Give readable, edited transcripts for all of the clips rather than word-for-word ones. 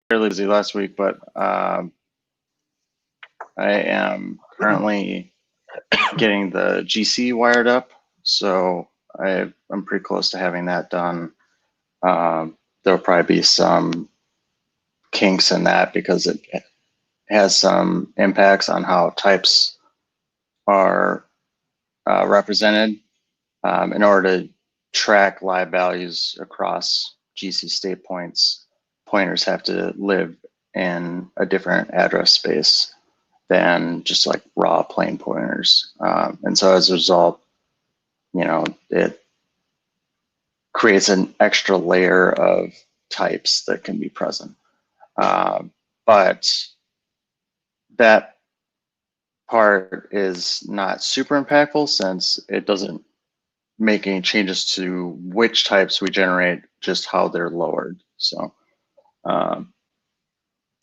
fairly busy last week, but I am currently getting the GC wired up, so I'm pretty close to having that done. There'll probably be some kinks in that because it has some impacts on how types are represented. In order to track live values across GC state points, pointers have to live in a different address space than just like raw plain pointers. And so as a result, it creates an extra layer of types that can be present. But that part is not super impactful since it doesn't make any changes to which types we generate, just how they're lowered. So I'm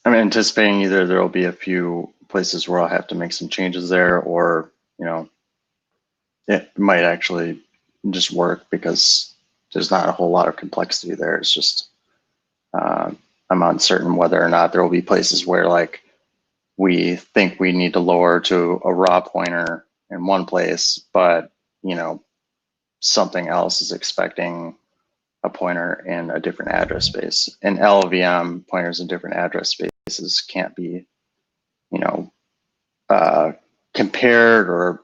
anticipating either there will be a few places where I'll have to make some changes there, or it might actually just work because there's not a whole lot of complexity there. It's just I'm uncertain whether or not there will be places where like we think we need to lower to a raw pointer in one place, but something else is expecting a pointer in a different address space. In LLVM, pointers in different address spaces can't be, compared or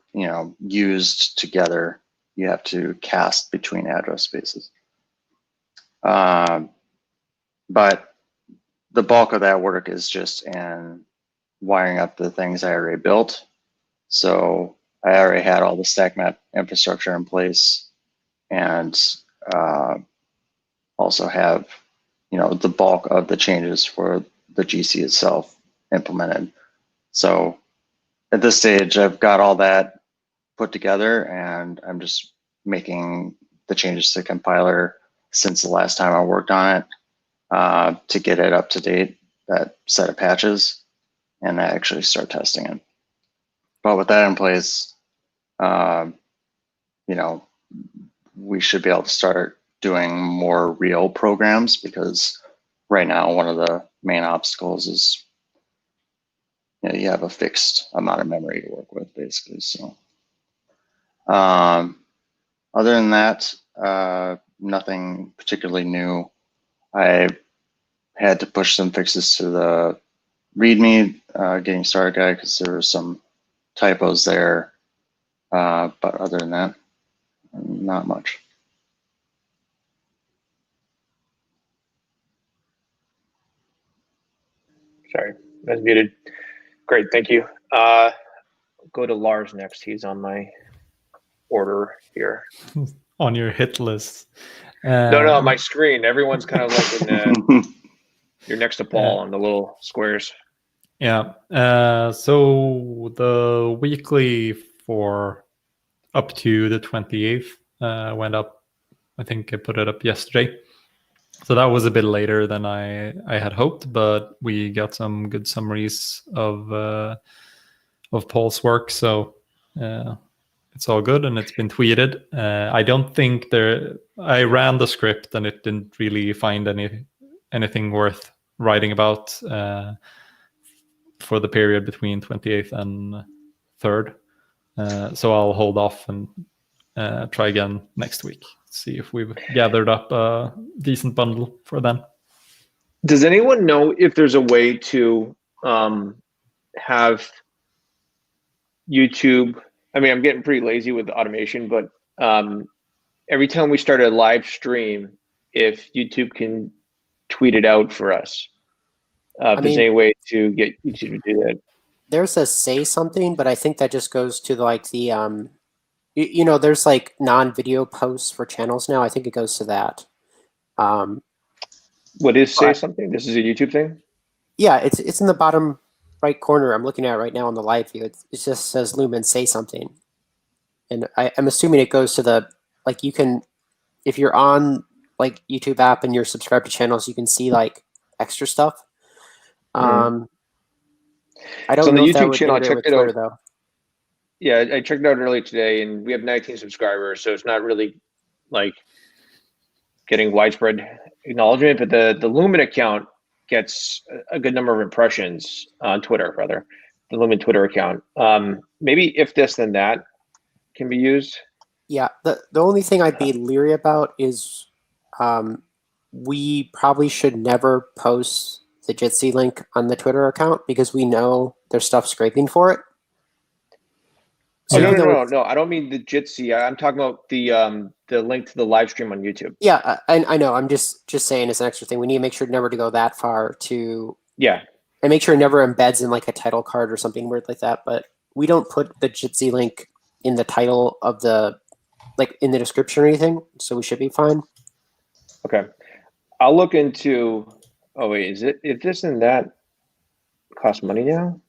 used together. You have to cast between address spaces. But the bulk of that work is just in wiring up the things I already built. So I already had all the stack map infrastructure in place, and also have the bulk of the changes for the GC itself implemented. So at this stage, I've got all that put together, and I'm just making the changes to the compiler since the last time I worked on it to get it up to date, that set of patches, and actually start testing it. But with that in place, we should be able to start doing more real programs, because right now one of the main obstacles is you have a fixed amount of memory to work with, basically. So other than that, nothing particularly new. I had to push some fixes to the README getting started guide because there were some typos there. But other than that, not much. Sorry, I was muted. Great, thank you. Go to Lars next. He's on my order here. On your hit list. No, on my screen. Everyone's kind of like in the, you're next to Paul on the little squares. Yeah. So the weekly for up to the 28th went up. I think I put it up yesterday. So that was a bit later than I had hoped, but we got some good summaries of Paul's work. So it's all good, and it's been tweeted. I don't think I ran the script and it didn't really find anything worth writing about for the period between 28th and 3rd. So I'll hold off and try again next week. See if we've gathered up a decent bundle for then. Does anyone know if there's a way to have YouTube? I mean, I'm getting pretty lazy with the automation, but every time we start a live stream, if YouTube can tweet it out for us, if there's any way to get YouTube to do that. There's a say something, but I think that just goes to like the there's like non-video posts for channels now. I think it goes to that. What is say something? This is a YouTube thing? Yeah, it's in the bottom right corner. I'm looking at it right now on the live view. It just says Lumen say something. And I'm assuming it goes to the, like, you can, if you're on like YouTube app and you're subscribed to channels, you can see like extra stuff. I don't know the if that YouTube would channel, I checked it out. though. Yeah, I checked it out earlier today, and we have 19 subscribers, so it's not really like getting widespread acknowledgement. But the Lumen account gets a good number of impressions on Twitter, rather, the Lumen Twitter account. Maybe if this, then that can be used. Yeah, the only thing I'd be leery about is we probably should never post the Jitsi link on the Twitter account because we know there's stuff scraping for it. So no, I don't mean the Jitsi. I'm talking about the link to the live stream on YouTube. Yeah, I know. I'm just saying it's an extra thing. We need to make sure never to go that far to and make sure it never embeds in like a title card or something weird like that. But we don't put the Jitsi link in the title of the in the description or anything, so we should be fine. Okay, I'll look into. Oh wait, is this and that cost money now?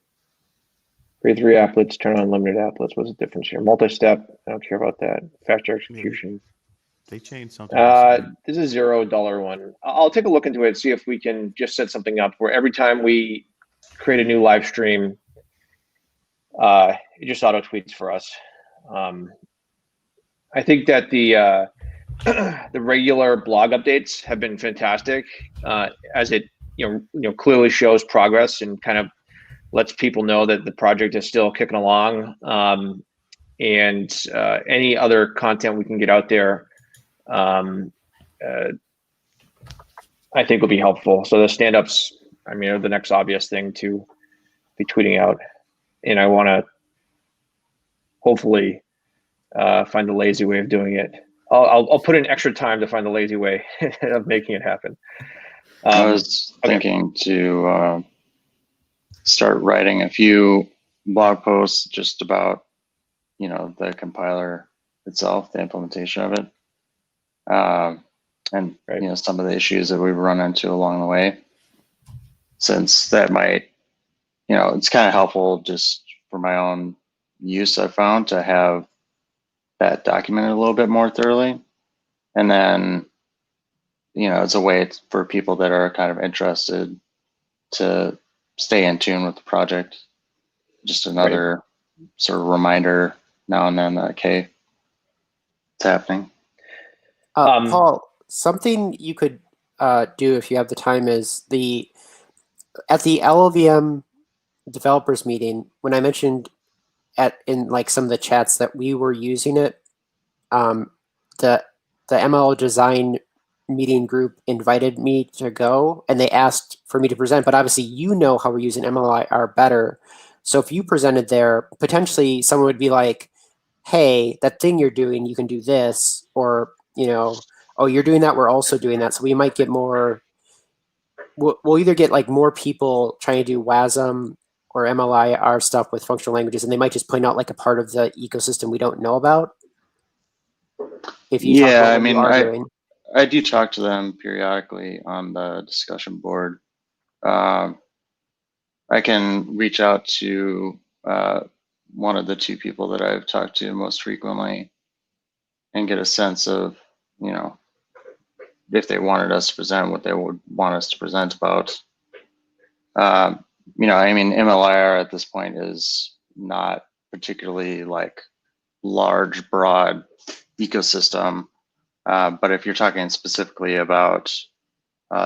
Create 3 applets, turn on limited applets. What's the difference here? Multi-step. I don't care about that. Faster execution. They changed something. This is $0 one. I'll take a look into it, see if we can just set something up where every time we create a new live stream, it just auto tweets for us. I think that the regular blog updates have been fantastic, as it clearly shows progress and kind of lets people know that the project is still kicking along. And any other content we can get out there, I think will be helpful. So the stand-ups, I mean, are the next obvious thing to be tweeting out. And I want to hopefully find the lazy way of doing it. I'll put in extra time to find the lazy way of making it happen. I was thinking to start writing a few blog posts just about, the compiler itself, the implementation of it, and some of the issues that we've run into along the way. Since that might, it's kind of helpful just for my own use. I found to have that documented a little bit more thoroughly, and then it's a way for people that are kind of interested to stay in tune with the project. Just another sort of reminder now and then that, okay, it's happening. Paul, something you could do if you have the time is at the LLVM developers meeting, when I mentioned in some of the chats that we were using it, the ML design meeting group invited me to go, and they asked for me to present, but obviously how we're using MLIR better. So if you presented there, potentially someone would be like, hey, that thing you're doing, you can do this, or oh, you're doing that, we're also doing that. So we might get more, we'll either get more people trying to do WASM or MLIR stuff with functional languages, and they might just point out a part of the ecosystem we don't know about. If you talk about what you are doing. I do talk to them periodically on the discussion board. I can reach out to one of the 2 people that I've talked to most frequently and get a sense of, if they wanted us to present, what they would want us to present about. MLIR at this point is not particularly large, broad ecosystem. But if you're talking specifically about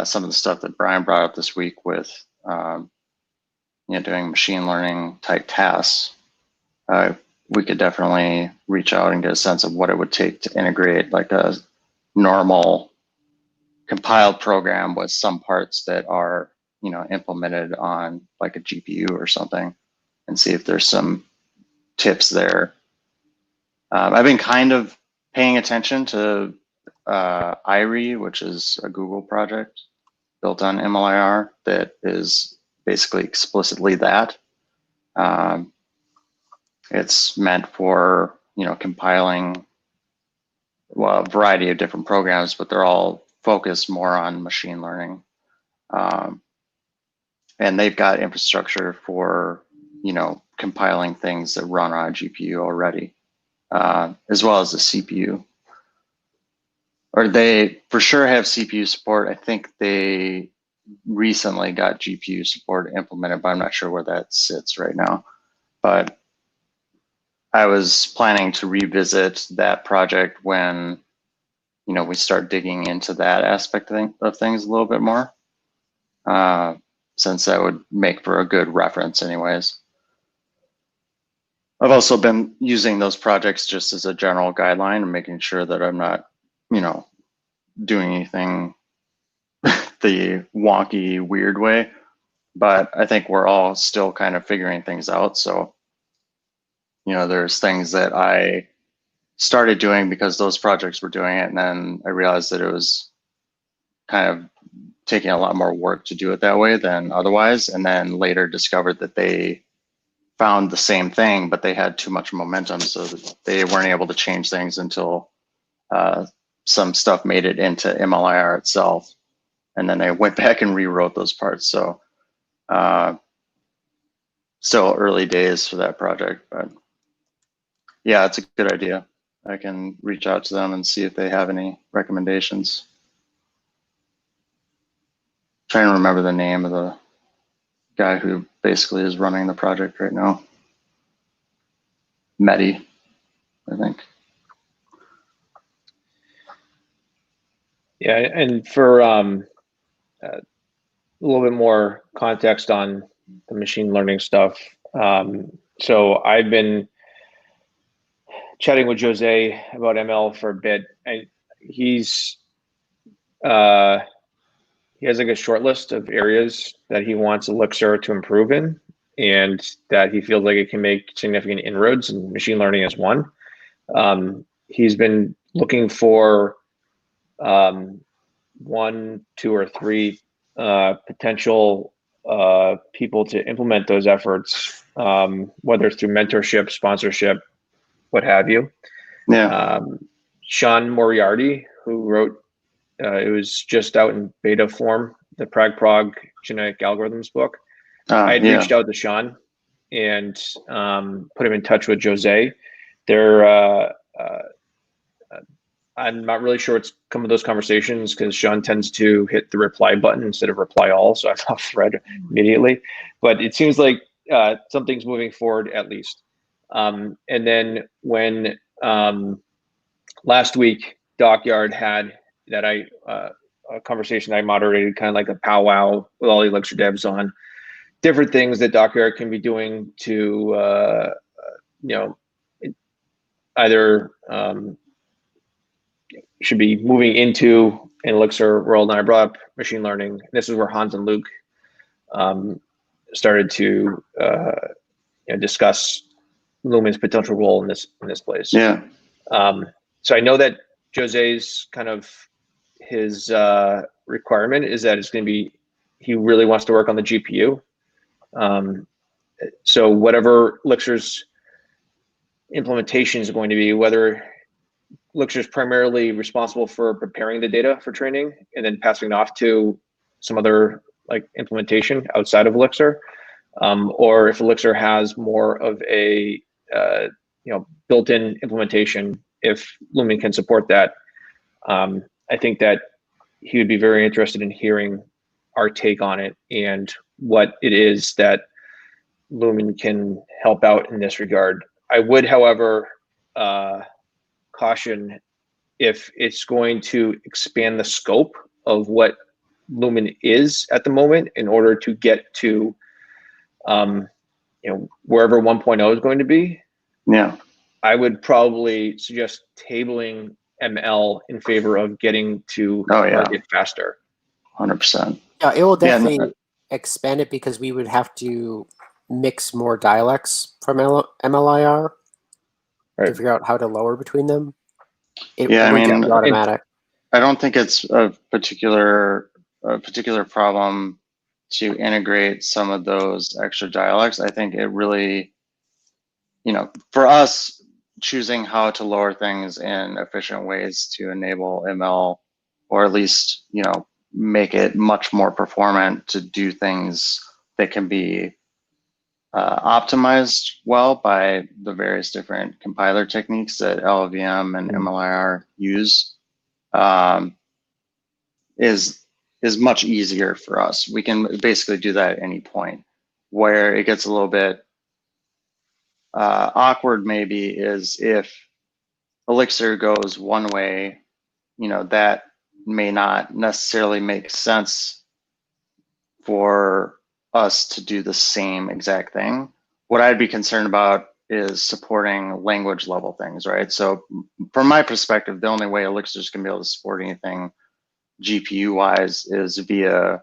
some of the stuff that Brian brought up this week with, doing machine learning type tasks, we could definitely reach out and get a sense of what it would take to integrate a normal compiled program with some parts that are, implemented on a GPU or something, and see if there's some tips there. I've been kind of paying attention to IRE, which is a Google project built on MLIR that is basically explicitly that. It's meant for, compiling a variety of different programs, but they're all focused more on machine learning. And they've got infrastructure for, compiling things that run on a GPU already, as well as the CPU. Or they for sure have CPU support. I think they recently got GPU support implemented, but I'm not sure where that sits right now. But I was planning to revisit that project when, we start digging into that aspect of things a little bit more. since that would make for a good reference anyways. I've also been using those projects just as a general guideline and making sure that I'm not, doing anything the wonky, weird way. But I think we're all still kind of figuring things out. So, there's things that I started doing because those projects were doing it. And then I realized that it was kind of taking a lot more work to do it that way than otherwise. And then later discovered that they found the same thing, but they had too much momentum, so that they weren't able to change things until some stuff made it into MLIR itself. And then I went back and rewrote those parts. So still early days for that project, but yeah, it's a good idea. I can reach out to them and see if they have any recommendations. Trying to remember the name of the guy who basically is running the project right now. Mehdi, I think. Yeah, and for a little bit more context on the machine learning stuff. So I've been chatting with Jose about ML for a bit, and he has like a short list of areas that he wants Elixir to improve in, and that he feels like it can make significant inroads, and machine learning is one. He's been looking for 1, 2, or 3 potential people to implement those efforts, whether it's through mentorship, sponsorship, what have you. Yeah. Sean Moriarty, who wrote, it was just out in beta form, the Prog Genetic Algorithms book. I had reached out to Sean and put him in touch with Jose. I'm not really sure what's come of those conversations, because Sean tends to hit the reply button instead of reply all, so I'm off thread immediately. But it seems like something's moving forward at least. And then when last week Dockyard had that a conversation I moderated, kind of like a powwow with all the Elixir devs on different things that Dockyard can be doing to either should be moving into an Elixir world. And I brought up machine learning. This is where Hans and Luke started to discuss Lumen's potential role in this place. Yeah. So I know that Jose's kind of his requirement is that it's going to be, he really wants to work on the GPU. So whatever Elixir's implementation is going to be, whether Elixir is primarily responsible for preparing the data for training and then passing it off to some other like implementation outside of Elixir, or if Elixir has more of a built-in implementation, if Lumen can support that. I think that he would be very interested in hearing our take on it and what it is that Lumen can help out in this regard. I would, however, caution if it's going to expand the scope of what Lumen is at the moment in order to get to wherever 1.0 is going to be. Yeah. I would probably suggest tabling ML in favor of getting to market faster. 100%. Yeah, it will definitely expand it, because we would have to mix more dialects from MLIR to figure out how to lower between them. It wouldn't be automatic. I don't think it's a particular problem to integrate some of those extra dialects. I think it really, for us, choosing how to lower things in efficient ways to enable ML, or at least, make it much more performant to do things that can be optimized well by the various different compiler techniques that LLVM and MLIR use, is much easier for us. We can basically do that at any point. Where it gets a little bit awkward maybe is if Elixir goes one way, that may not necessarily make sense for us to do the same exact thing. What I'd be concerned about is supporting language level things, right? So from my perspective, the only way Elixir's gonna be able to support anything GPU wise is via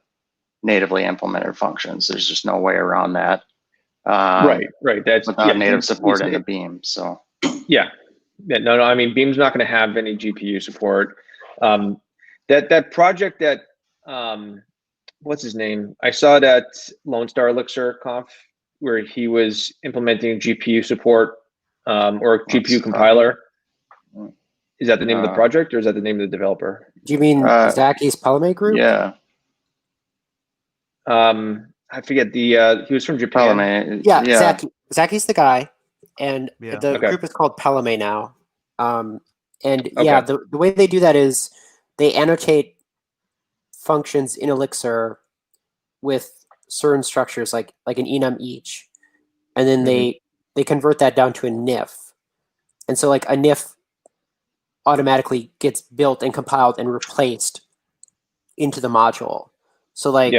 natively implemented functions. There's just no way around that. Right. That's without native Beams support is- in the Beam. So Yeah. No. I mean, Beam's not going to have any GPU support. That project that what's his name? I saw it at Lone Star Elixir Conf where he was implementing GPU support or GPU compiler. Is that the name of the project, or is that the name of the developer? Do you mean Zacky's Palame group? Yeah. I forget the he was from Japan. Palame. Yeah. Zacky's the guy, and Yeah. the Okay. group is called Palame now. And Okay. yeah, the way they do that is they annotate functions in Elixir with certain structures like an enum each, and then they convert that down to a NIF, and so like a NIF automatically gets built and compiled and replaced into the module. So like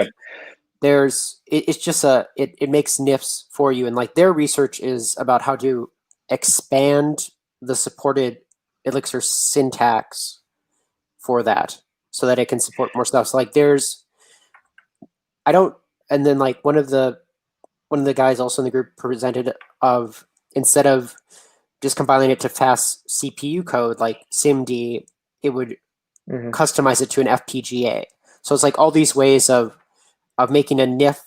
it's just it makes NIFs for you, and like their research is about how to expand the supported Elixir syntax for that so that it can support more stuff. So like and then like one of the guys also in the group presented of instead of just compiling it to fast CPU code like SIMD, it would customize it to an FPGA. So it's like all these ways of making a NIF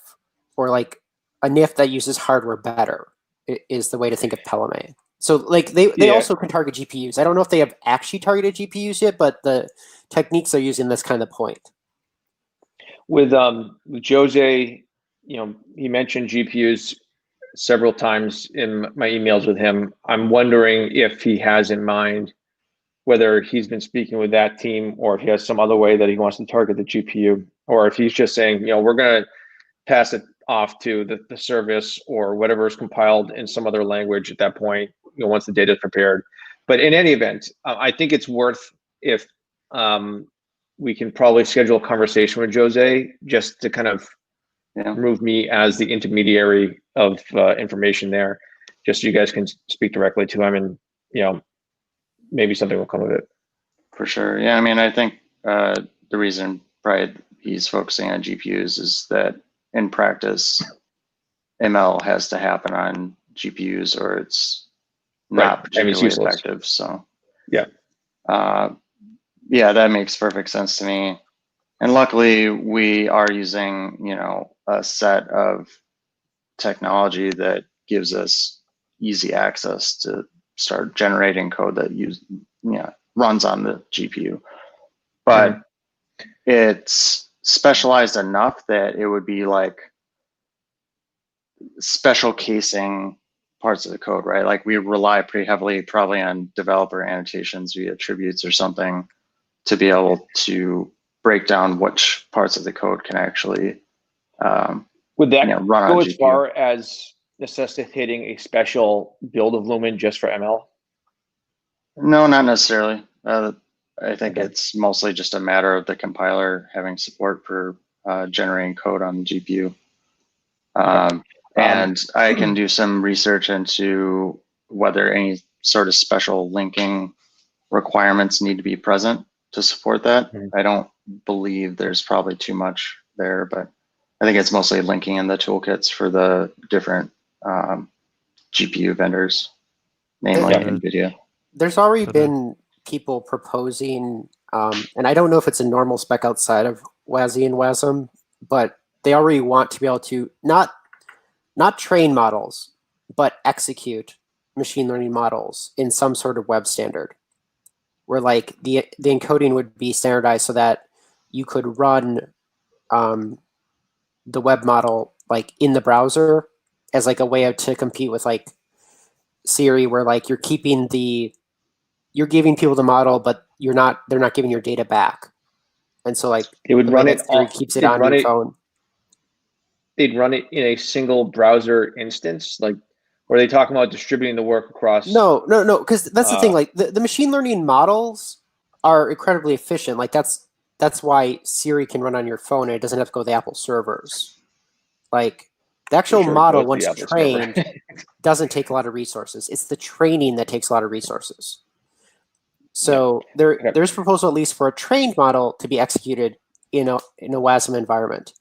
or like a NIF that uses hardware better is the way to think of Palame. So like they also can target GPUs. I don't know if they have actually targeted GPUs yet, but the techniques they're using, that's kind of the point. With Jose, he mentioned GPUs several times in my emails with him. I'm wondering if he has in mind whether he's been speaking with that team or if he has some other way that he wants to target the GPU, or if he's just saying, we're going to pass it off to the service or whatever is compiled in some other language at that point, once the data is prepared. But in any event, I think it's worth if we can probably schedule a conversation with Jose just to kind of remove me as the intermediary of information there, just so you guys can speak directly to him, and maybe something will come of it. For sure. Yeah, I mean, I think the reason probably he's focusing on GPUs is that in practice, ML has to happen on GPUs or it's not particularly effective. So yeah, that makes perfect sense to me. And luckily, we are using a set of technology that gives us easy access to start generating code that runs on the GPU. But it's specialized enough that it would be like special casing parts of the code, right? Like we rely pretty heavily probably on developer annotations via attributes or something to be able to break down which parts of the code can actually would that run go on as GPU. far as necessitating a special build of Lumen just for ML? No, not necessarily. I think it's mostly just a matter of the compiler having support for generating code on the GPU. And I can do some research into whether any sort of special linking requirements need to be present to support that. I don't believe there's probably too much there, but I think it's mostly linking in the toolkits for the different GPU vendors, namely NVIDIA. There's already been people proposing, and I don't know if it's a normal spec outside of WASI and WASM, but they already want to be able to not train models, but execute machine learning models in some sort of web standard, where like the encoding would be standardized so that you could run the web model like in the browser as like a way to compete with like Siri, where like you're giving people the model, but they're not giving your data back, and so like it would run it Siri keeps it on your phone. They'd run it in a single browser instance, like, or are they talking about distributing the work across? No, because that's the thing. Like the machine learning models are incredibly efficient. Like that's that's why Siri can run on your phone and it doesn't have to go to the Apple servers. Like the actual Sure, model, go to once the Apple trained, server. doesn't take a lot of resources. It's the training that takes a lot of resources. So there's proposal at least for a trained model to be executed in a WASM environment.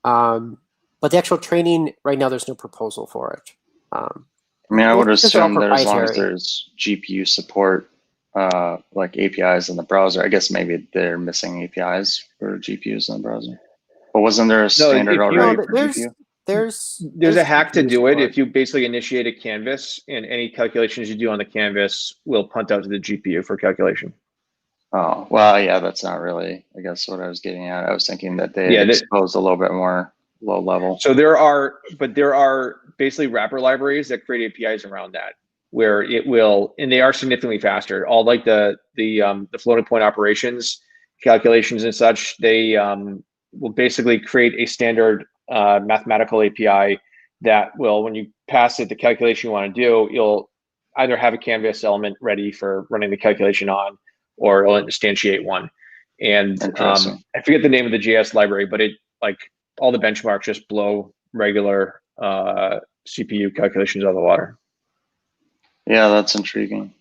But the actual training right now, there's no proposal for it. I mean, I would because they're all assume that as long as proprietary. there's GPU support, like APIs in the browser, I guess maybe they're missing APIs for GPUs in the browser. But wasn't there a standard already for GPU? There's a hack to GPU do it. support. If you basically initiate a canvas, and any calculations you do on the canvas will punt out to the GPU for calculation. Oh, well, yeah, that's not really, I guess, what I was getting at. I was thinking that they Yeah, exposed a little bit more low level. So there are basically wrapper libraries that create APIs around that, where it will, and they are significantly faster. All like the floating point operations, calculations and such, they will basically create a standard mathematical API that will, when you pass it the calculation you want to do, you'll either have a canvas element ready for running the calculation on, or it'll instantiate one. And I forget the name of the JS library, but it like all the benchmarks just blow regular CPU calculations out of the water. Yeah, that's intriguing.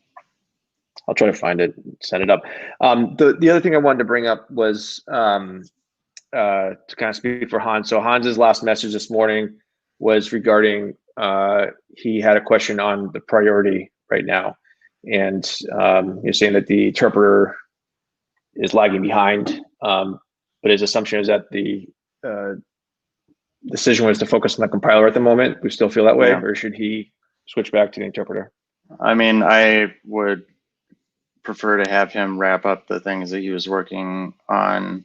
I'll try to find it, set it up. The other thing I wanted to bring up was to kind of speak for Hans. So Hans's last message this morning was regarding he had a question on the priority right now, and you're saying that the interpreter is lagging behind, but his assumption is that the decision was to focus on the compiler at the moment. We still feel that way, or should he switch back to the interpreter? I mean, I would prefer to have him wrap up the things that he was working on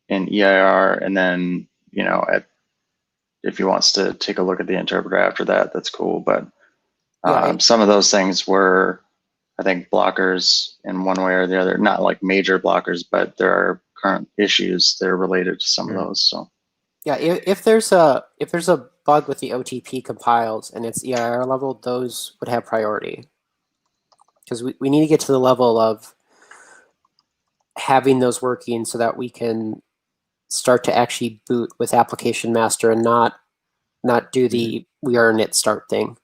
in EIR, and then, you know, if he wants to take a look at the interpreter after that, that's cool. But some of those things were, I think, blockers in one way or the other. Not like major blockers, but there are current issues that are related to some of those. So yeah, if there's a bug with the OTP compiles and it's EIR level, those would have priority, because we need to get to the level of having those working so that we can start to actually boot with application master and not do the we are init start thing.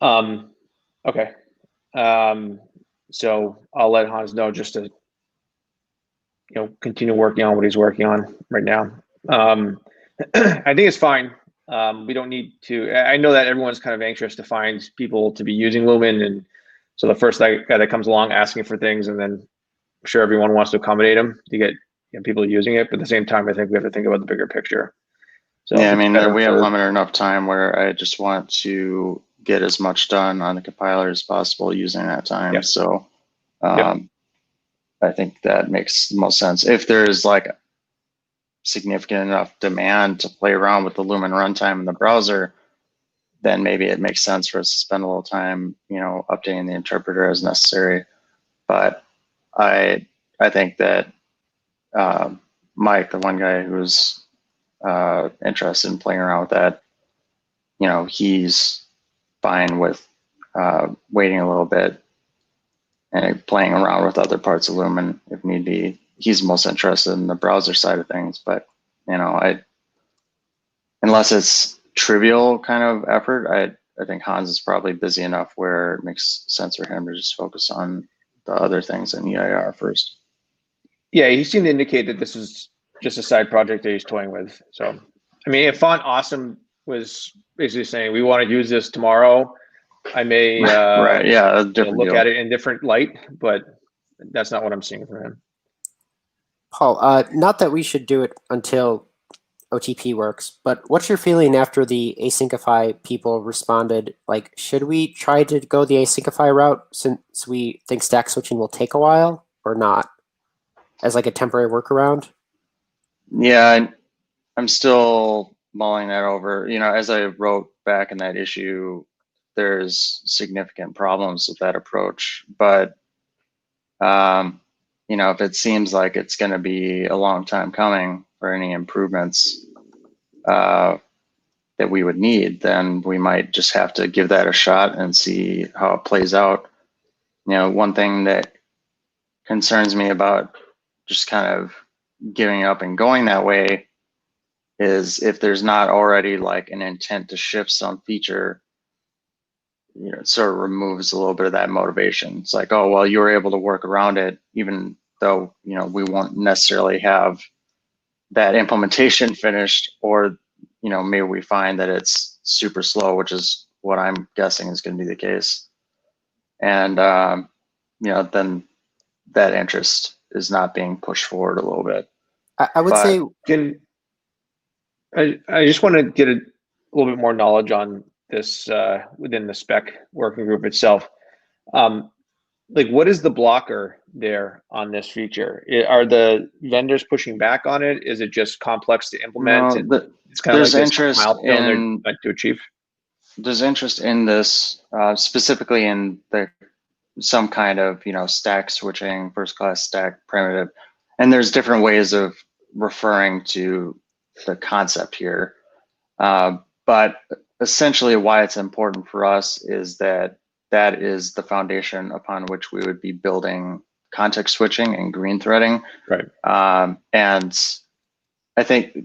Okay. So I'll let Hans know just to, you know, continue working on what he's working on right now. I think it's fine. We don't need to, I know that everyone's kind of anxious to find people to be using Lumen, and so the first guy that comes along asking for things, and then I'm sure everyone wants to accommodate them to get, you know, people using it. But at the same time, I think we have to think about the bigger picture. So yeah, I mean, we have limited enough time where I just want to get as much done on the compiler as possible using that time. Yep. So I think that makes the most sense. If there's like significant enough demand to play around with the Lumen runtime in the browser, then maybe it makes sense for us to spend a little time, you know, updating the interpreter as necessary. But I think that Mike, the one guy who's interested in playing around with that, you know, he's fine with waiting a little bit and playing around with other parts of Lumen if need be. He's most interested in the browser side of things, but, you know, unless it's trivial kind of effort, I think Hans is probably busy enough where it makes sense for him to just focus on the other things in EIR first. Yeah, he seemed to indicate that this is just a side project that he's toying with. So, I mean, if Font Awesome was basically saying we want to use this tomorrow, I may right, yeah, a different look deal. at it in different light, but that's not what I'm seeing from him. Paul, not that we should do it until OTP works, but what's your feeling after the Asyncify people responded? Like, should we try to go the Asyncify route since we think stack switching will take a while, or not, as like a temporary workaround? Yeah, I'm still mulling that over. You know, as I wrote back in that issue, there's significant problems with that approach. But, you know, if it seems like it's going to be a long time coming for any improvements that we would need, then we might just have to give that a shot and see how it plays out. You know, one thing that concerns me about just kind of giving up and going that way is if there's not already like an intent to shift some feature, it sort of removes a little bit of that motivation. It's like, oh, well, you were able to work around it, even though, we won't necessarily have that implementation finished, or, maybe we find that it's super slow, which is what I'm guessing is going to be the case. And, then that interest is not being pushed forward a little bit. I would say, I just want to get a little bit more knowledge on this within the spec working group itself. Like, what is the blocker there on this feature? Are the vendors pushing back on it? Is it just complex to implement? No, it's kind of there's like this interest milestone they're in meant to achieve. There's interest in this, specifically in some kind of stack switching, first class stack primitive, and there's different ways of referring to the concept here. But essentially, why it's important for us is that is the foundation upon which we would be building context switching and green threading. Right. And I think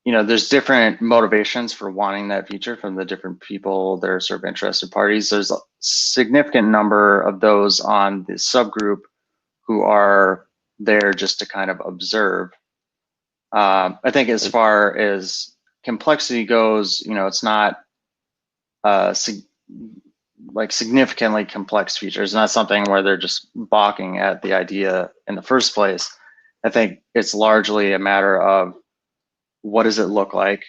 there's different motivations for wanting that feature from the different people that are sort of interested parties. There's a significant number of those on the subgroup who are there just to kind of observe. I think as far as complexity goes, it's not like significantly complex features. It's not something where they're just balking at the idea in the first place. I think it's largely a matter of, what does it look like?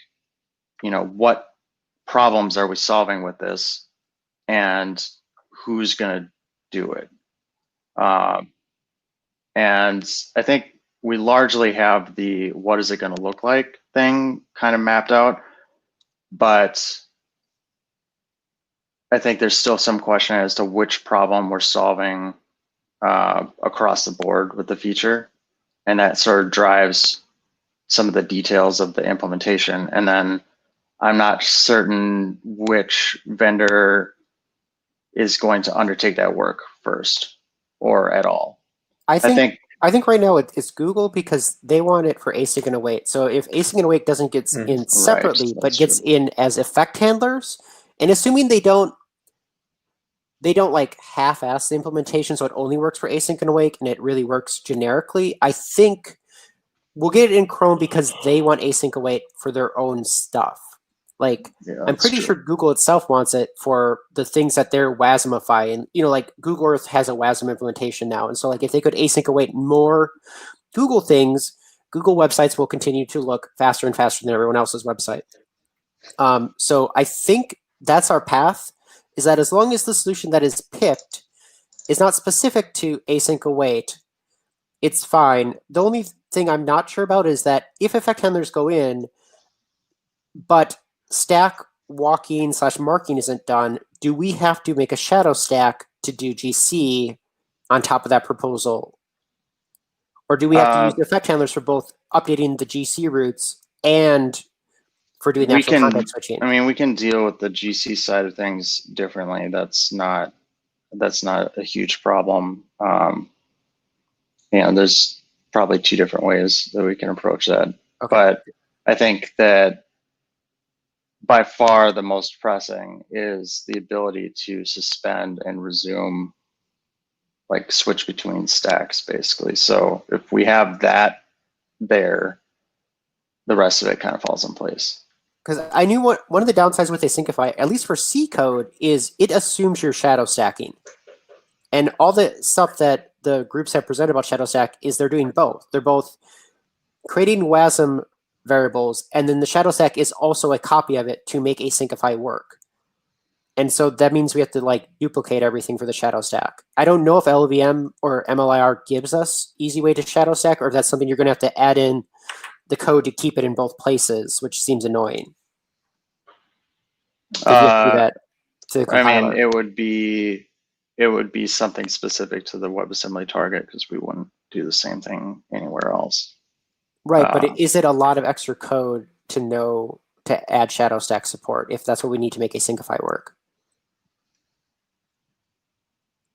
What problems are we solving with this, and who's going to do it? And I think we largely have the what is it going to look like thing kind of mapped out, but I think there's still some question as to which problem we're solving across the board with the feature, and that sort of drives some of the details of the implementation. And then I'm not certain which vendor is going to undertake that work first or at all. I think right now it's Google, because they want it for async and await. So if async and await doesn't get in separately, right, but gets in as effect handlers, and assuming they don't like half-ass the implementation, so it only works for async and await and it really works generically, I think we'll get it in Chrome because they want async await for their own stuff. Like, yeah, I'm pretty sure Google itself wants it for the things that they're WASMify, and like Google Earth has a WASM implementation now, and so like if they could async await more Google things, Google websites will continue to look faster and faster than everyone else's website. So I think that's our path, is that as long as the solution that is picked is not specific to async await, it's fine. The only thing I'm not sure about is that if effect handlers go in, but stack walking / marking isn't done, do we have to make a shadow stack to do GC on top of that proposal? Or do we have to use the effect handlers for both updating the GC routes and for doing the actual context switching? I mean, we can deal with the GC side of things differently. That's not a huge problem. There's probably two different ways that we can approach that. Okay. But I think that by far the most pressing is the ability to suspend and resume, like switch between stacks, basically. So if we have that there, the rest of it kind of falls in place. Because I knew one of the downsides with Asyncify, at least for C code, is it assumes you're shadow stacking. And all the stuff that the groups have presented about shadow stack is they're doing both. They're both creating WASM variables, and then the shadow stack is also a copy of it to make Asyncify work. And so that means we have to like duplicate everything for the shadow stack. I don't know if LVM or MLIR gives us easy way to shadow stack, or if that's something you're going to have to add in the code to keep it in both places, which seems annoying. Do that to the compiler. I mean, it would be something specific to the WebAssembly target, because we wouldn't do the same thing anywhere else. Right, but is it a lot of extra code to know to add shadow stack support if that's what we need to make Asyncify work?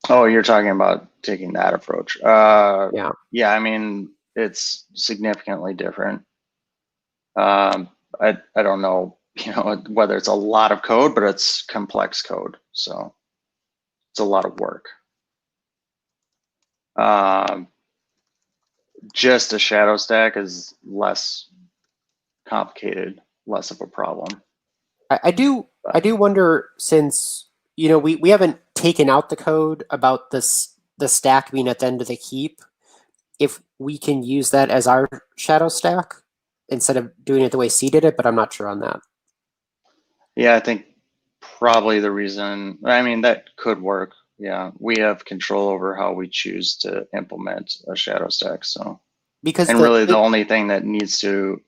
Oh, you're talking about taking that approach. Yeah. Yeah, I mean, it's significantly different. I don't know, whether it's a lot of code, but it's complex code, so it's a lot of work. Just a shadow stack is less complicated, less of a problem. I do wonder, since we haven't taken out the code about the stack being at the end of the heap, if we can use that as our shadow stack instead of doing it the way C did it, but I'm not sure on that. Yeah, I think probably the reason, I mean, that could work. Yeah, we have control over how we choose to implement a shadow stack. So, Because and really the only thing that needs to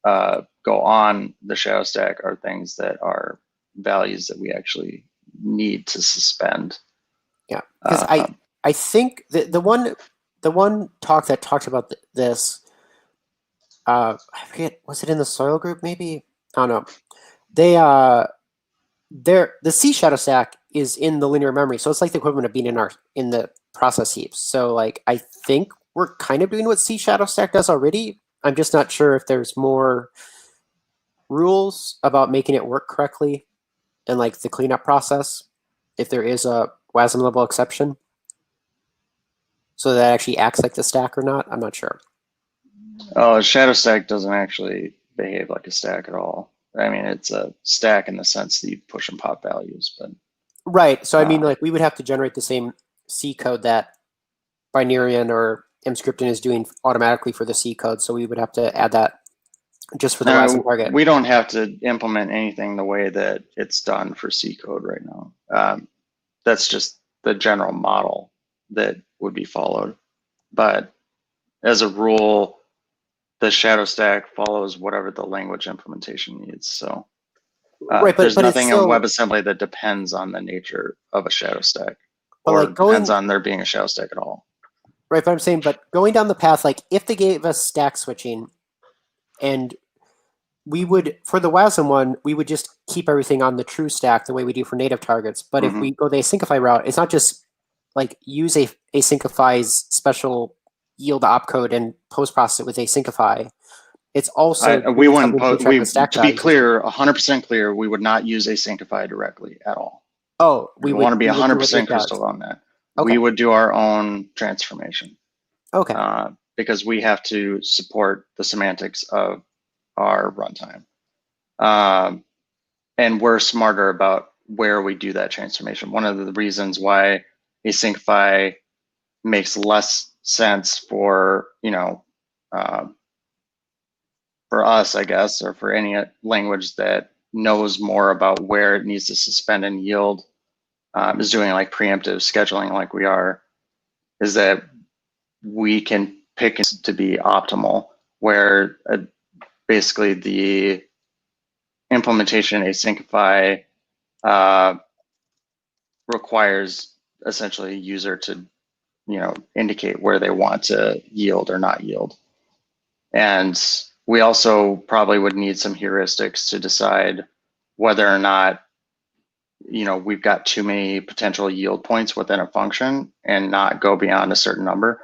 go on the shadow stack are things that are values that we actually need to suspend. Yeah, because I think the one talk that talked about this, I forget, was it in the soil group maybe? I don't know. They the C shadow stack is in the linear memory, so it's like the equivalent of being in the process heaps. So like I think we're kind of doing what C shadow stack does already. I'm just not sure if there's more rules about making it work correctly and like the cleanup process, if there is a WASM level exception. So that actually acts like the stack or not, I'm not sure. Oh, shadow stack doesn't actually behave like a stack at all. I mean, it's a stack in the sense that you push and pop values, but right. So I mean, like we would have to generate the same C code that Binarian or Mscripton is doing automatically for the C code. So we would have to add that just for the WASM target. We don't have to implement anything the way that it's done for C code right now. That's just the general model that would be followed. But as a rule, the shadow stack follows whatever the language implementation needs. So right, but there's nothing still, in WebAssembly that depends on the nature of a shadow stack, but or like depends on there being a shadow stack at all. Right, but I'm saying, but going down the path, like if they gave us stack switching, and we would, for the WASM one, we would just keep everything on the true stack the way we do for native targets. But if we go the asyncify route, it's not just like use asyncify's special yield opcode and post process it with asyncify. It's also we wouldn't to be clear, 100% clear, we would not use asyncify directly at all. Oh, we want to be 100% crystal on that. Okay. We would do our own transformation. Okay. Because we have to support the semantics of our runtime. And we're smarter about where we do that transformation. One of the reasons why asyncify makes less sense for, for us, I guess, or for any language that knows more about where it needs to suspend and yield, is doing like preemptive scheduling like we are, is that we can pick to be optimal, where basically the implementation asyncify requires essentially a user to, indicate where they want to yield or not yield. And we also probably would need some heuristics to decide whether or not, we've got too many potential yield points within a function and not go beyond a certain number.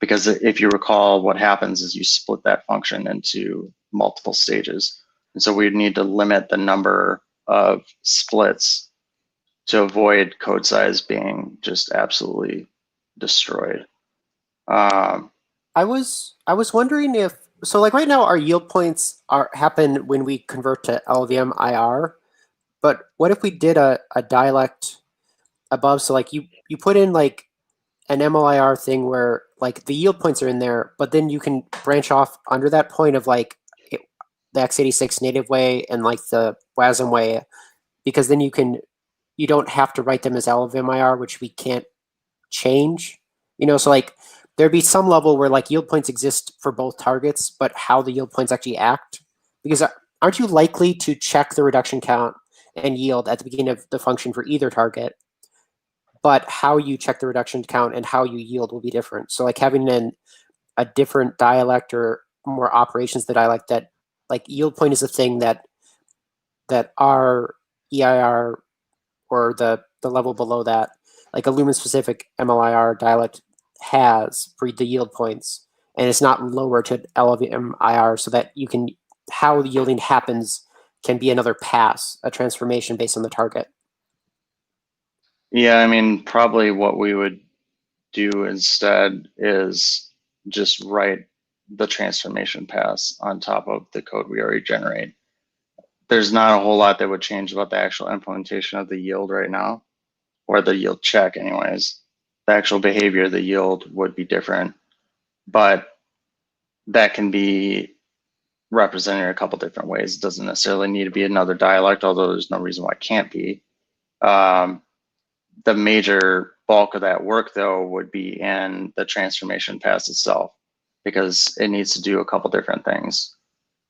Because if you recall, what happens is you split that function into multiple stages. And so we'd need to limit the number of splits to avoid code size being just absolutely destroyed. I was wondering if, so like right now our yield points happen when we convert to LVM IR, but what if we did a dialect above? So like you put in like an MLIR thing where like the yield points are in there, but then you can branch off under that point of like the x86 native way and like the WASM way, because then you don't have to write them as LVMIR, which we can't change. So like there'd be some level where like yield points exist for both targets, but how the yield points actually act, because aren't you likely to check the reduction count and yield at the beginning of the function for either target? But how you check the reduction count and how you yield will be different. So like having a different dialect or more operations the dialect that like yield point is a thing that our EIR or the level below that, like a Lumen specific MLIR dialect has for the yield points, and it's not lower to LVMIR, so that you can, how the yielding happens can be another pass, a transformation based on the target. Yeah, I mean, probably what we would do instead is just write the transformation pass on top of the code we already generate. There's not a whole lot that would change about the actual implementation of the yield right now, or the yield check anyways. The actual behavior of the yield would be different, but that can be represented in a couple different ways. It doesn't necessarily need to be another dialect, although there's no reason why it can't be. The major bulk of that work, though, would be in the transformation pass itself, because it needs to do a couple different things.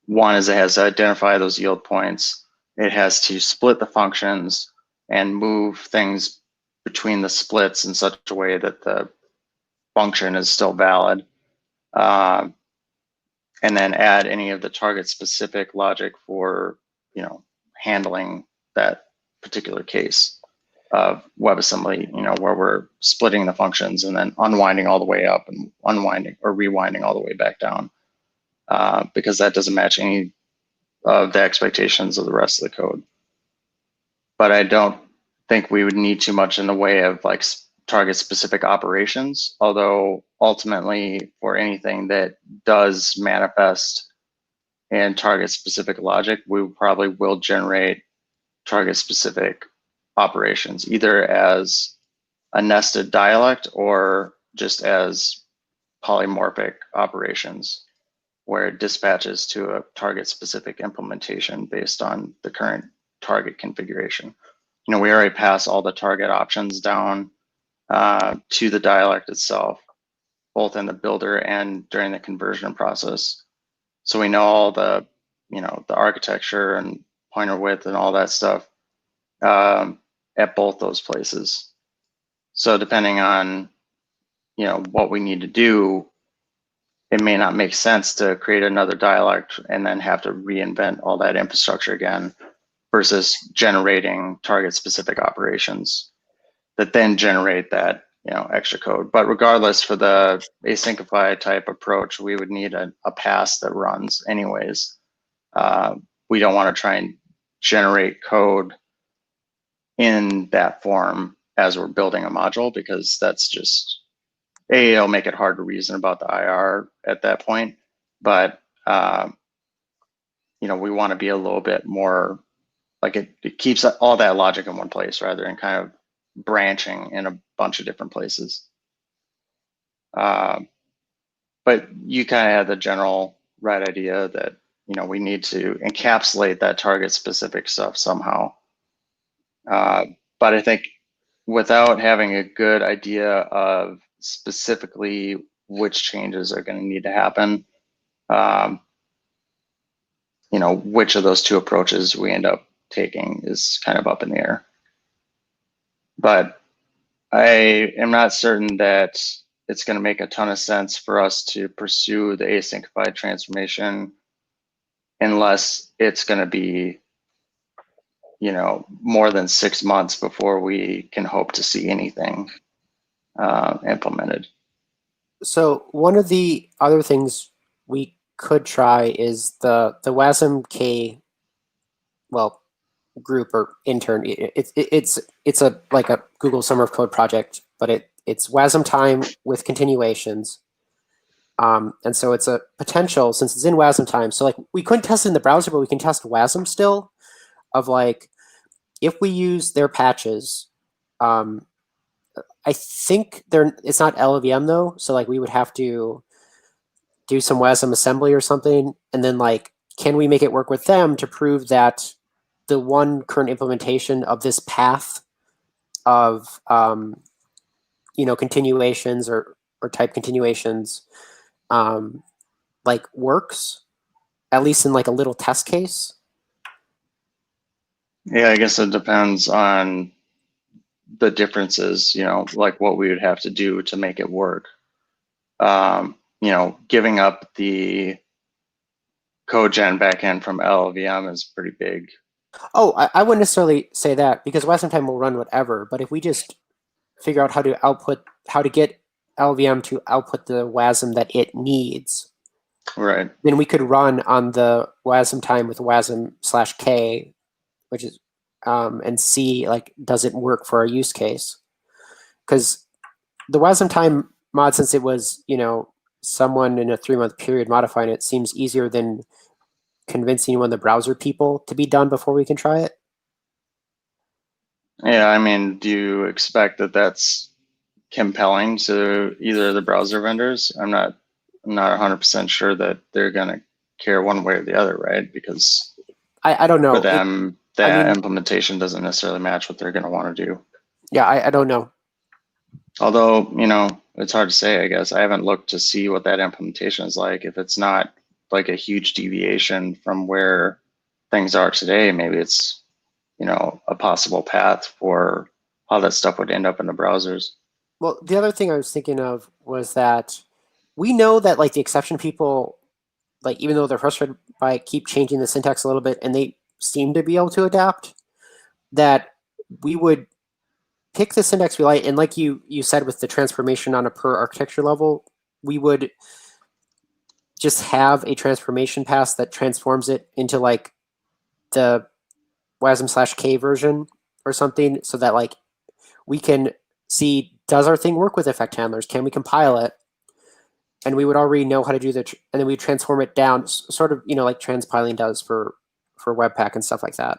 One is it has to identify those yield points. It has to split the functions and move things between the splits in such a way that the function is still valid. And then add any of the target specific logic for, handling that particular case of WebAssembly, where we're splitting the functions and then unwinding all the way up and unwinding or rewinding all the way back down, because that doesn't match any of the expectations of the rest of the code. But I don't think we would need too much in the way of like target specific operations, although ultimately for anything that does manifest in target specific logic, we probably will generate target specific operations, either as a nested dialect or just as polymorphic operations, where it dispatches to a target specific implementation based on the current target configuration. We already pass all the target options down to the dialect itself, both in the builder and during the conversion process. So we know all the, the architecture and pointer width and all that stuff at both those places. So depending on, what we need to do, it may not make sense to create another dialect and then have to reinvent all that infrastructure again, versus generating target specific operations that then generate that, extra code. But regardless, for the asynchify type approach, we would need a pass that runs anyways. We don't want to try and generate code in that form as we're building a module, because that's just, it'll make it hard to reason about the IR at that point. But, we want to be a little bit more, like it keeps all that logic in one place rather than kind of branching in a bunch of different places. But you kind of have the general right idea that, we need to encapsulate that target specific stuff somehow. But I think without having a good idea of specifically which changes are going to need to happen, which of those two approaches we end up taking is kind of up in the air. But I am not certain that it's going to make a ton of sense for us to pursue the asynchified transformation unless it's going to be, more than 6 months before we can hope to see anything implemented. So one of the other things we could try is the WASM-K, group or intern. It's a like a Google Summer of Code project, but it's WASM time with continuations. And so it's a potential, since it's in WASM time. So like we couldn't test it in the browser, but we can test WASM still, of like, if we use their patches, I think it's not LLVM though. So like we would have to do some WASM assembly or something. And then like, can we make it work with them to prove that the one current implementation of this path of, continuations or type continuations, like works, at least in like a little test case? Yeah, I guess it depends on the differences, like what we would have to do to make it work. Giving up the code gen backend from LLVM is pretty big. Oh, I wouldn't necessarily say that, because WASM time will run whatever. But if we just figure out how to get LVM to output the WASM that it needs, Right. then we could run on the WASM time with WASM/K, which is and see like does it work for our use case? Because the WASM time mod, since it was someone in a 3-month period modifying it, seems easier than convincing one of the browser people to be done before we can try it. Yeah, I mean, do you expect that that's compelling to either of the browser vendors? I'm not 100% sure that they're going to care one way or the other, right? Because I don't know. for them, implementation doesn't necessarily match what they're going to want to do. Yeah, I don't know. Although, it's hard to say, I guess. I haven't looked to see what that implementation is like. If it's not like a huge deviation from where things are today, maybe it's, a possible path for how that stuff would end up in the browsers. Well, the other thing I was thinking of was that we know that like the exception people, like even though they're frustrated by it, keep changing the syntax a little bit, and they seem to be able to adapt, that we would pick the syntax we like, and like you said with the transformation on a per architecture level, we would just have a transformation pass that transforms it into like the WASM/K version or something, so that like we can see, does our thing work with effect handlers? Can we compile it? And we would already know how to do and then we transform it down, sort of, like transpiling does for Webpack and stuff like that.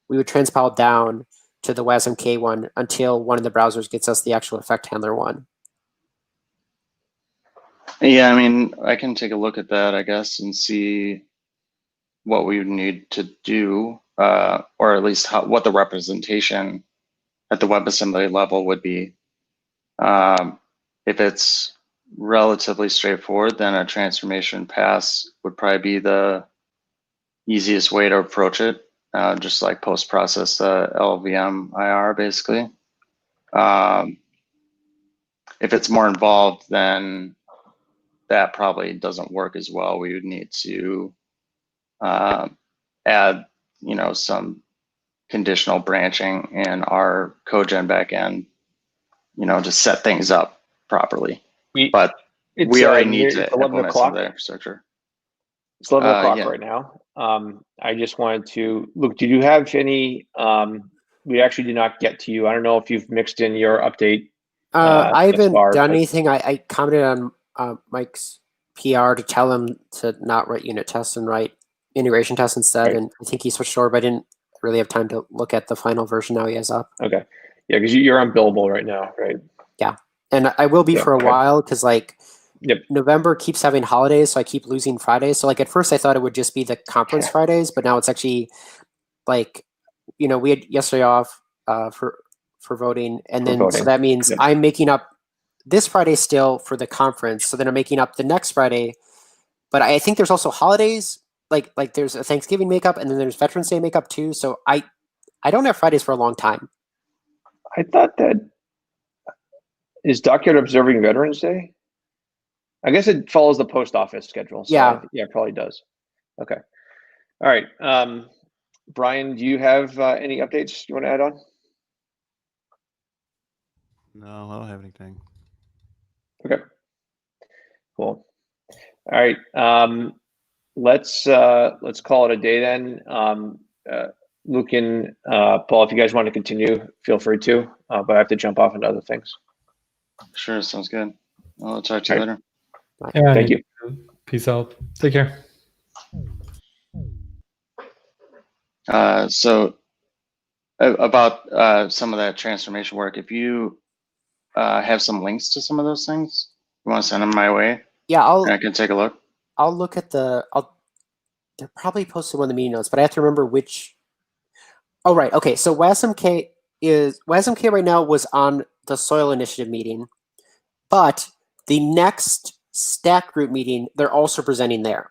We would transpile down to the WASM-K one until one of the browsers gets us the actual effect handler one. Yeah, I mean, I can take a look at that, I guess, and see what we would need to do, or at least what the representation at the WebAssembly level would be. If it's relatively straightforward, then a transformation pass would probably be the easiest way to approach it, just like post-process LVM IR, basically. If it's more involved, then that probably doesn't work as well. We would need to add, some conditional branching in our CodeGen backend, to set things up properly. But we already need to implement some of that infrastructure. It's 11 o'clock right now. I just wanted to look. Did you have any? We actually did not get to you. I don't know if you've mixed in your update. I haven't done anything. I commented on Mike's PR to tell him to not write unit tests and write integration tests instead. Right. And I think he switched over, but I didn't really have time to look at the final version now he has up. Okay. Yeah, because you're on billable right now, right? Yeah. And I will be for a while because November keeps having holidays, so I keep losing Fridays. So like at first I thought it would just be the conference Fridays, but now it's actually like, we had yesterday off for voting, and then so that means I'm making up this Friday still for the conference. So then I'm making up the next Friday, but I think there's also holidays, like there's a Thanksgiving makeup, and then there's Veterans Day makeup too. So I don't have Fridays for a long time. I thought that is Dockyard observing Veterans Day. I guess it follows the post office schedule. So yeah, it probably does. Okay. All right. Brian, do you have any updates you want to add on? No, I don't have anything. Okay. Cool. All right. Let's call it a day then. Luke and Paul, if you guys want to continue, feel free to. But I have to jump off into other things. Sure, sounds good. I'll talk to you later. Yeah, thank you. Peace out. Take care. So about some of that transformation work, if you have some links to some of those things, you want to send them my way? Yeah, I can take a look. I'll look at they're probably posted one of the meeting notes, but I have to remember which. Oh, right. Okay. So WASM-K right now was on the Soil Initiative meeting, but the next stack group meeting, they're also presenting there.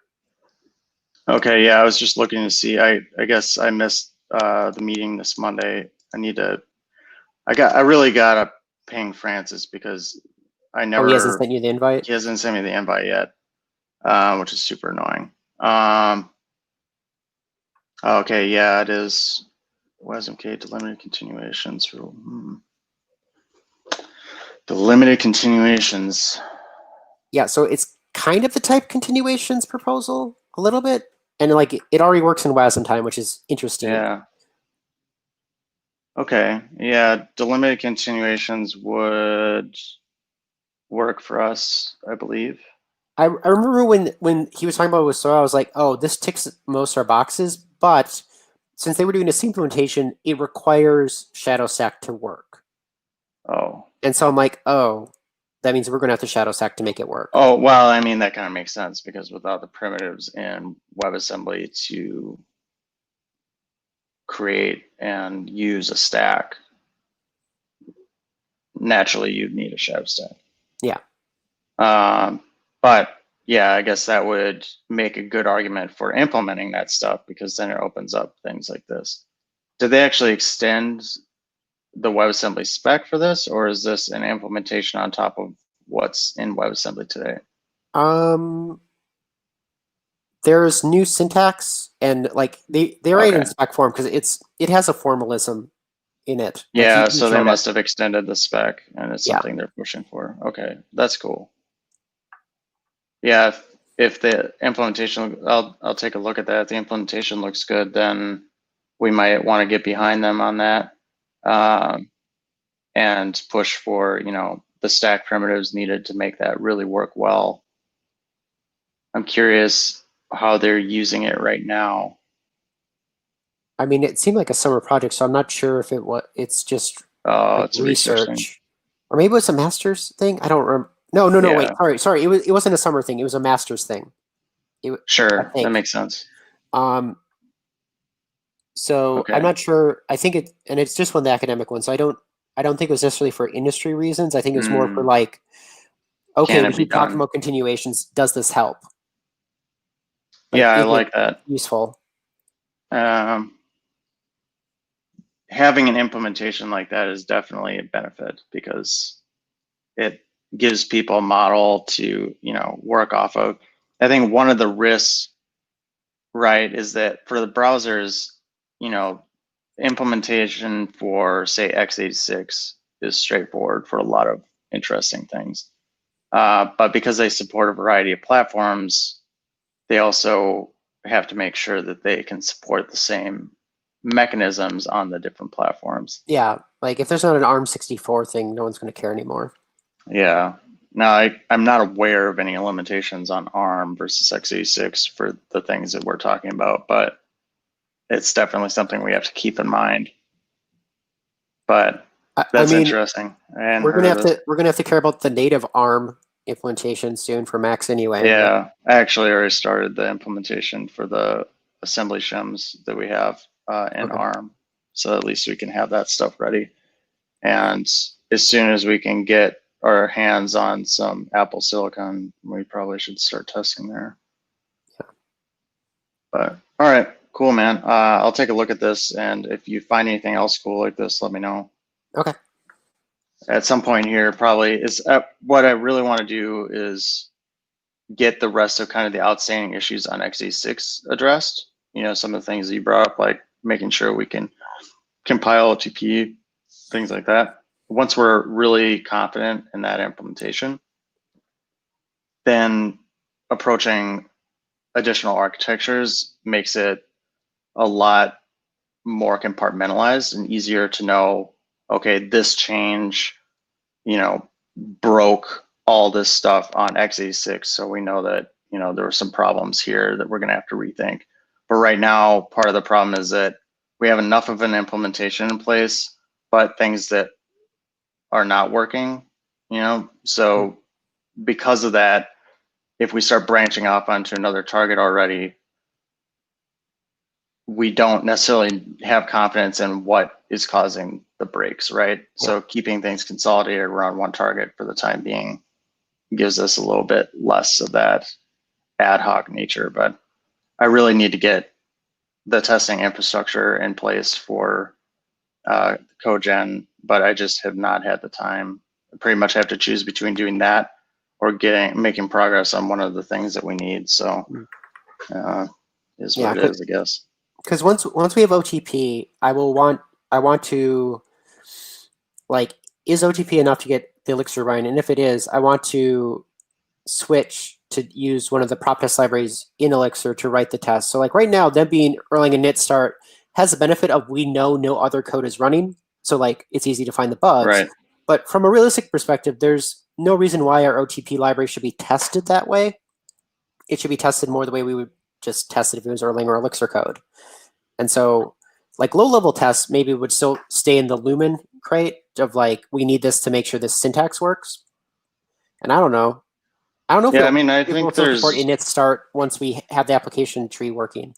Okay. Yeah. I was just looking to see, I guess I missed the meeting this Monday. I really got to ping Francis because I never. He hasn't sent you the invite? He hasn't sent me the invite yet, which is super annoying. Okay. Yeah, it is. WASM-K delimited continuations. The limited continuations. Yeah, so it's kind of the type continuations proposal a little bit, and like it already works in WASM time, which is interesting. Yeah. Okay. Yeah, delimited continuations would work for us, I believe. I remember when he was talking about it with Sora, I was like, oh, this ticks most of our boxes, but since they were doing a C implementation, it requires shadow stack to work. Oh. And so I'm like, oh, that means we're going to have to shadow stack to make it work. Oh, well, I mean, that kind of makes sense because without the primitives in WebAssembly to create and use a stack, naturally you'd need a shadow stack. Yeah. But yeah, I guess that would make a good argument for implementing that stuff because then it opens up things like this. Did they actually extend the WebAssembly spec for this, or is this an implementation on top of what's in WebAssembly today? There's new syntax, and like they write it in Okay. spec form because it has a formalism in it. Like, Yeah, he so they showed must it. have extended the spec, and it's Yeah. something they're pushing for. Okay, that's cool. Yeah, if the implementation, I'll take a look at that. If the implementation looks good, then we might want to get behind them on that, and push for, you know, the stack primitives needed to make that really work well. I'm curious how they're using it right now. I mean, it seemed like a summer project, so I'm not sure if it's just Oh, like it's a research thing. or maybe it was a master's thing. I don't remember. No, Yeah. wait, sorry. It wasn't a summer thing. It was a master's thing. I Sure, that think. makes sense. So Okay. I'm not sure. I think and it's just one of the academic ones. So I don't think it was necessarily for industry reasons. I think it was more for like, okay, Can we it be keep talking done? about continuations. Does this help? Yeah, I is it like that. useful? Having an implementation like that is definitely a benefit because it gives people a model to, you know, work off of. I think one of the risks, right, is that for the browsers, you know, implementation for say x86 is straightforward for a lot of interesting things. But because they support a variety of platforms, they also have to make sure that they can support the same mechanisms on the different platforms. Yeah, like if there's not an ARM64 thing, no one's going to care anymore. Yeah. Now, I'm not aware of any limitations on ARM versus x86 for the things that we're talking about, but it's definitely something we have to keep in mind. But that's interesting. We're gonna have to care about the native ARM implementation soon for Macs anyway. Yeah, I actually already started the implementation for the assembly shims that we have in ARM, so at least we can have that stuff ready. And as soon as we can get our hands on some Apple Silicon, we probably should start testing there. Yeah. But all right, cool, man. I'll take a look at this, and if you find anything else cool like this, let me know. Okay. At some point here, probably is what I really want to do is get the rest of kind of the outstanding issues on x86 addressed. You know, some of the things that you brought up, like making sure we can compile OTP, things like that. Once we're really confident in that implementation, then approaching additional architectures makes it a lot more compartmentalized and easier to know, okay, this change, you know, broke all this stuff on x86. So we know that, you know, there were some problems here that we're going to have to rethink. But right now, part of the problem is that we have enough of an implementation in place, but things that are not working, you know, so because of that, if we start branching off onto another target already, we don't necessarily have confidence in what is causing the breaks, right? Yeah. So keeping things consolidated around one target for the time being gives us a little bit less of that ad hoc nature, but I really need to get the testing infrastructure in place for cogen, but I just have not had the time. I pretty much have to choose between doing that or making progress on one of the things that we need. So is what it is, I guess. Because once we have OTP, I want to like is OTP enough to get the Elixir running? And if it is, I want to switch to use one of the prop test libraries in Elixir to write the test. So like right now, them being Erlang and init start has the benefit of we know no other code is running. So like it's easy to find the bugs. Right. But from a realistic perspective, there's no reason why our OTP library should be tested that way. It should be tested more the way we would just test it if it was Erlang or Elixir code. And so like low-level tests maybe would still stay in the Lumen crate of like, we need this to make sure this syntax works. And I don't know. I don't know if Yeah, I mean, I think support there's. init start once we have the application tree working.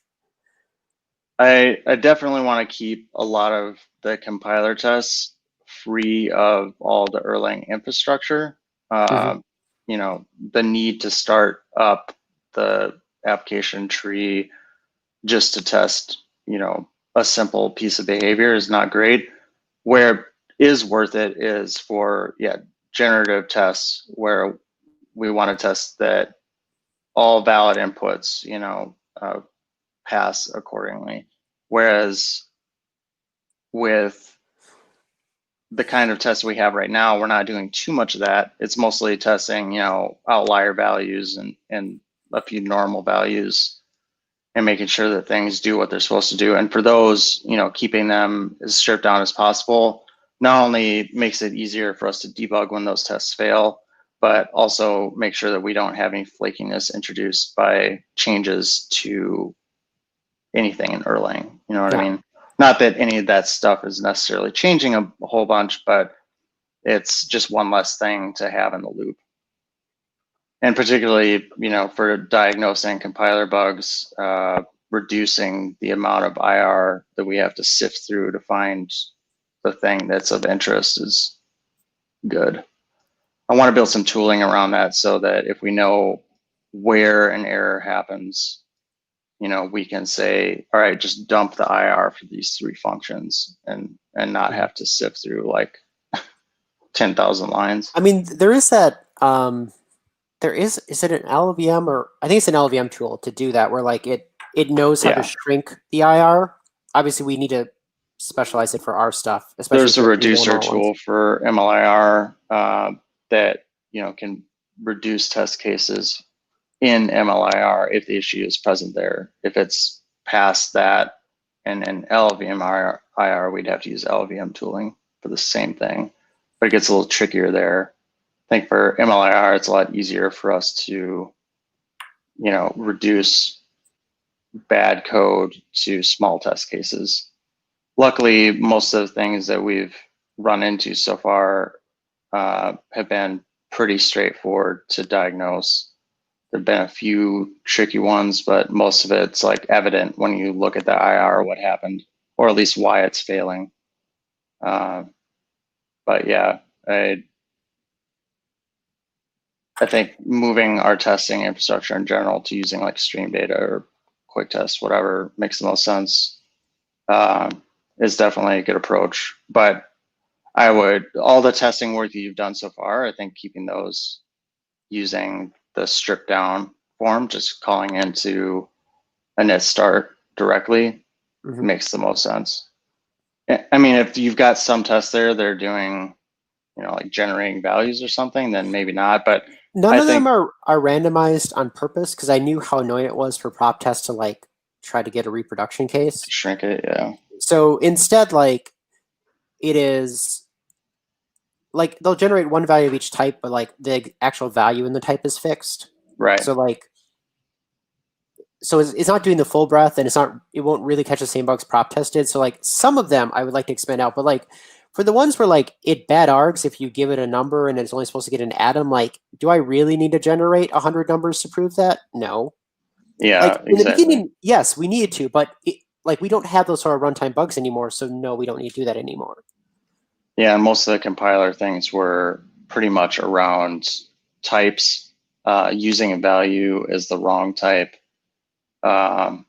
I definitely want to keep a lot of the compiler tests free of all the Erlang infrastructure. You know, the need to start up the application tree just to test, you know, a simple piece of behavior is not great. Where it is worth it is for, generative tests where we want to test that all valid inputs, you know, pass accordingly. Whereas with the kind of tests we have right now, we're not doing too much of that. It's mostly testing, you know, outlier values and a few normal values and making sure that things do what they're supposed to do. And for those, you know, keeping them as stripped down as possible not only makes it easier for us to debug when those tests fail, but also make sure that we don't have any flakiness introduced by changes to anything in Erlang. You know what I mean? Not that any of that stuff is necessarily changing a whole bunch, but it's just one less thing to have in the loop. And particularly, you know, for diagnosing compiler bugs, reducing the amount of IR that we have to sift through to find the thing that's of interest is good. I want to build some tooling around that so that if we know where an error happens, you know, we can say, all right, just dump the IR for these 3 functions and not have to sift through like 10,000 lines. I mean, there is that, is it an LLVM or I think it's an LLVM tool to do that where like it knows how to shrink the IR. Obviously we need to specialize it for our stuff. Especially there's a reducer tool for MLIR that, you know, can reduce test cases in MLIR if the issue is present there. If it's past that and LLVM IR, we'd have to use LLVM tooling for the same thing, but it gets a little trickier there. I think for MLIR, it's a lot easier for us to, you know, reduce bad code to small test cases. Luckily, most of the things that we've run into so far have been pretty straightforward to diagnose. There've been a few tricky ones, but most of it's like evident when you look at the IR what happened, or at least why it's failing. But yeah, I think moving our testing infrastructure in general to using like stream data or quick test, whatever makes the most sense, is definitely a good approach. But I would, all the testing work that you've done so far, I think keeping those using the stripped down form, just calling into a init start directly makes the most sense. I mean, if you've got some tests there, they're doing, you know, like generating values or something, then maybe not. But none of them are randomized on purpose because I knew how annoying it was for prop tests to like try to get a reproduction case. Shrink it, yeah. So instead, like it is like they'll generate one value of each type, but like the actual value in the type is fixed. Right. So like, so it's not doing the full breadth, and it won't really catch the same bugs prop tested. So like some of them I would like to expand out, but like for the ones where like it bad args if you give it a number and it's only supposed to get an atom, like do I really need to generate 100 numbers to prove that? No. Yeah, like, exactly. In the beginning, yes, we needed to, but like we don't have those sort of runtime bugs anymore, so no, we don't need to do that anymore. Yeah, and most of the compiler things were pretty much around types, using a value as the wrong type. And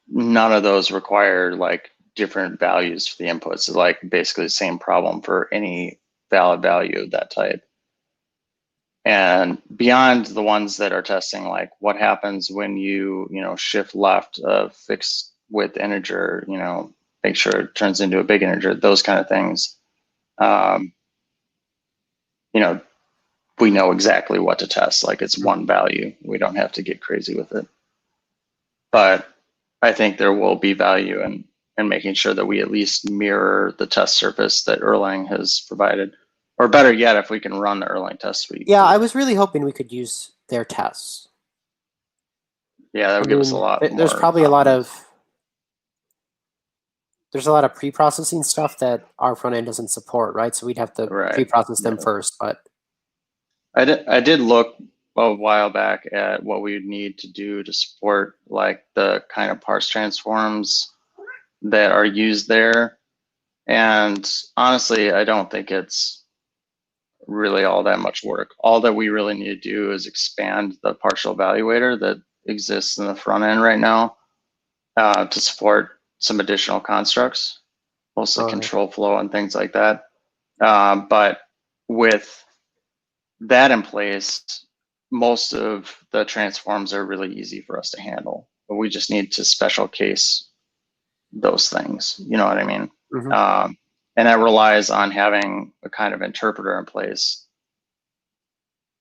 none of those require like different values for the inputs. So like basically the same problem for any valid value of that type. And beyond the ones that are testing like what happens when you know, shift left a fixed width integer, you know, make sure it turns into a big integer, those kind of things. you know, we know exactly what to test. Like it's one value. We don't have to get crazy with it. But I think there will be value in making sure that we at least mirror the test surface that Erlang has provided. Or better yet, if we can run the Erlang test suite. Yeah, I was really hoping we could use their tests. Yeah, that would give us a lot more. There's probably there's a lot of pre-processing stuff that our front end doesn't support, right? So we'd have to pre-process them first. But I did look a while back at what we would need to do to support like the kind of parse transforms that are used there. And honestly, I don't think it's really all that much work. All that we really need to do is expand the partial evaluator that exists in the front end right now to support some additional constructs, mostly control flow and things like that. But with that in place, most of the transforms are really easy for us to handle. But we just need to special case those things. You know what I mean? Mm-hmm. And that relies on having a kind of interpreter in place.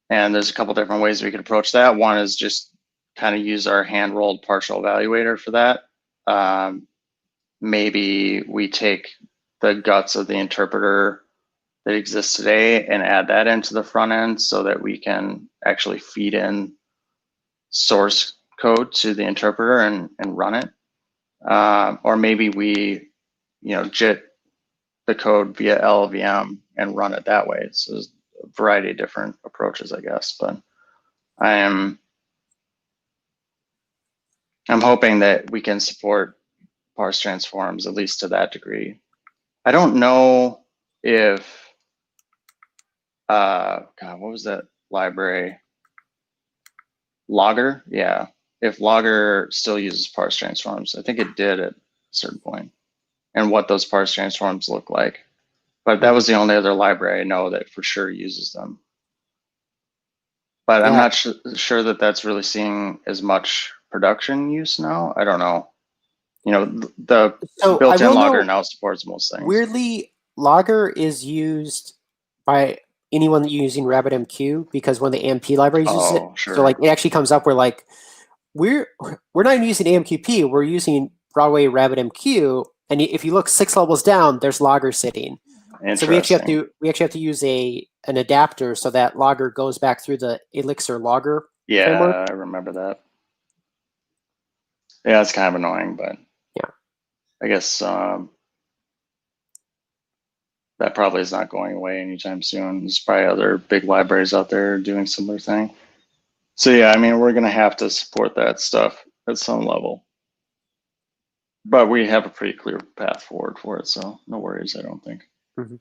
And there's a couple different ways we could approach that. One is just kind of use our hand-rolled partial evaluator for that. Maybe we take the guts of the interpreter that exists today and add that into the front end so that we can actually feed in source code to the interpreter and run it. Or maybe we, JIT the code via LLVM and run it that way. So there's a variety of different approaches, I guess. But I'm hoping that we can support parse transforms at least to that degree. I don't know if God, what was that library? Logger, yeah. If Logger still uses parse transforms, I think it did at a certain point, and what those parse transforms look like. But that was the only other library I know that for sure uses them. But I'm not sure that that's really seeing as much production use now. I don't know. The built-in Logger now supports most things. Weirdly, Logger is used by anyone using RabbitMQ because when the AMP library uses it, sure. so like it actually comes up where like we're not even using AMQP, we're using Broadway RabbitMQ, and if you look 6 levels down, there's Logger sitting. So we actually have to use an adapter so that Logger goes back through the Elixir Logger framework. I remember that. Yeah, it's kind of annoying, but yeah, I guess that probably is not going away anytime soon. There's probably other big libraries out there doing similar thing. So yeah, I mean, we're going to have to support that stuff at some level. But we have a pretty clear path forward for it, so no worries, I don't think. Mm-hmm.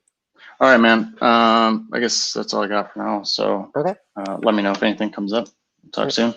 All right, man. I guess that's all I got for now. So okay. Let me know if anything comes up. Talk soon.